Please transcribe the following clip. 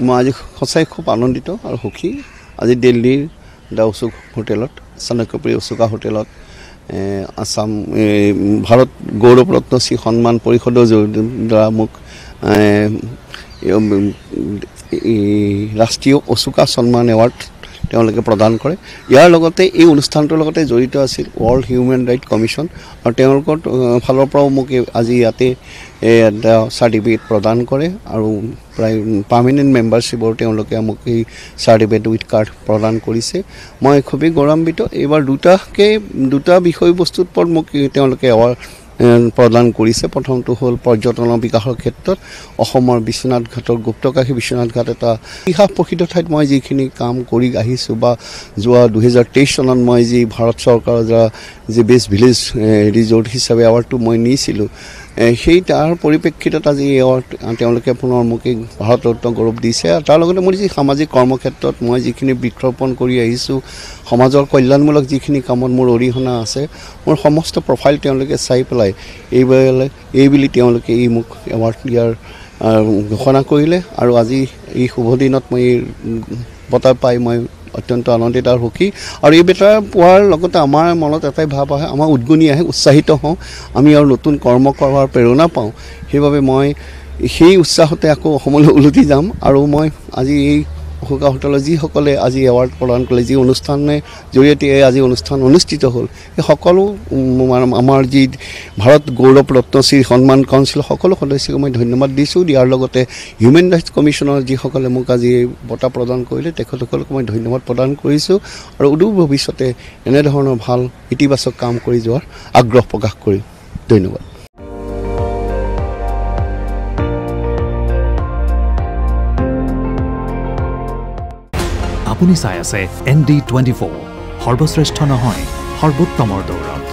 মই আজি সঁচাই খুব আনন্দিত আৰু সুখী আজি দিল্লীৰ দা অশোক হোটেলত চাণক্যপুৰী অশোকা হোটেলত আসাম ভাৰত গৌৰৱ ৰত্নশ্ৰী সন্মান পৰিষদৰ দ্বাৰা মোক ৰাষ্ট্ৰীয় অশোকা সন্মান এৱাৰ্ড তেওঁলোকে প্ৰদান কৰে ইয়াৰ লগতে এই অনুষ্ঠানটোৰ লগতে জড়িত আছিল ৱৰ্ল্ড হিউমেন ৰাইট কমিশ্যন আৰু তেওঁলোকৰ ফালৰ পৰাও মোক আজি ইয়াতে এটা চাৰ্টিফিকেট প্ৰদান কৰে আৰু প্ৰায় পাৰ্মানেণ্ট মেম্বাৰশ্বিপৰ তেওঁলোকে মোক এই চাৰ্টিফিকেট উইথ কাৰ্ড প্ৰদান কৰিছে মই খুবেই গৌৰৱান্বিত এইবাৰ দুটা বিষয়বস্তুৰ ওপৰত মোক তেওঁলোকে এৱাৰ্ড প্ৰদান কৰিছে প্ৰথমটো হ'ল পৰ্যটনৰ বিকাশৰ ক্ষেত্ৰত অসমৰ বিশ্বনাথ ঘাটৰ গুপ্তকাশী বিশ্বনাথ ঘাট এটা ইতিহাস প্ৰসিদ্ধ ঠাইত মই যিখিনি কাম কৰি আহিছোঁ বা যোৱা 2023 চনত মই যি ভাৰত চৰকাৰৰ দ্বাৰা যি বেষ্ট ভিলেজ ৰিজৰ্ট হিচাপে এৱাৰ্ডটো মই নিছিলোঁ সেই তাৰ পৰিপ্ৰেক্ষিতত আজি এৱাৰ্ড তেওঁলোকে পুনৰ মোক ভাৰত ৰত্ন গৌৰৱ দিছে আৰু তাৰ লগতে মোৰ যি সামাজিক কৰ্মক্ষেত্ৰত মই যিখিনি বৃক্ষৰোপণ কৰি আহিছোঁ সমাজৰ কল্যাণমূলক যিখিনি কামত মোৰ অৰিহণা আছে মোৰ সমস্ত প্ৰফাইল তেওঁলোকে চাই পেলাই এইবুলি তেওঁলোকে এই মোক এৱাৰ্ড দিয়াৰ ঘোষণা কৰিলে আৰু আজি এই শুভ দিনত মই বঁটা পাই মই অত্যন্ত আনন্দিত আৰু সুখী আৰু এই বঁটা পোৱাৰ লগতে আমাৰ মনত এটাই ভাৱ আহে আমাৰ উদ্গনি আহে উৎসাহিত হওঁ আমি আৰু নতুন কৰ্ম কৰাৰ প্ৰেৰণা পাওঁ সেইবাবে মই সেই উৎসাহতে আকৌ অসমলৈ উলটি যাম আৰু মই আজি এই অশোকা হোটেলৰ যিসকলে আজি এৱাৰ্ড প্ৰদান কৰিলে যি অনুষ্ঠানৰ জৰিয়তে আজি অনুষ্ঠান অনুষ্ঠিত হ'ল এই সকলো আমাৰ যি ভাৰত গৌৰৱ ৰত্নশ্ৰী সন্মান কাউন্সিল সকলো সদস্যক মই ধন্যবাদ দিছোঁ দিয়াৰ লগতে হিউমেন ৰাইটছ কমিশ্যনৰ যিসকলে মোক আজি এই বঁটা প্ৰদান কৰিলে তেখেতসকলক মই ধন্যবাদ প্ৰদান কৰিছোঁ আৰু অদূৰ ভৱিষ্যতে এনেধৰণৰ ভাল ইতিবাচক কাম কৰি যোৱাৰ আগ্ৰহ প্ৰকাশ কৰি ধন্যবাদ আপুনি চাই আছে ND24 সৰ্বশ্ৰেষ্ঠ নহয় সৰ্বোত্তমৰ দৌৰত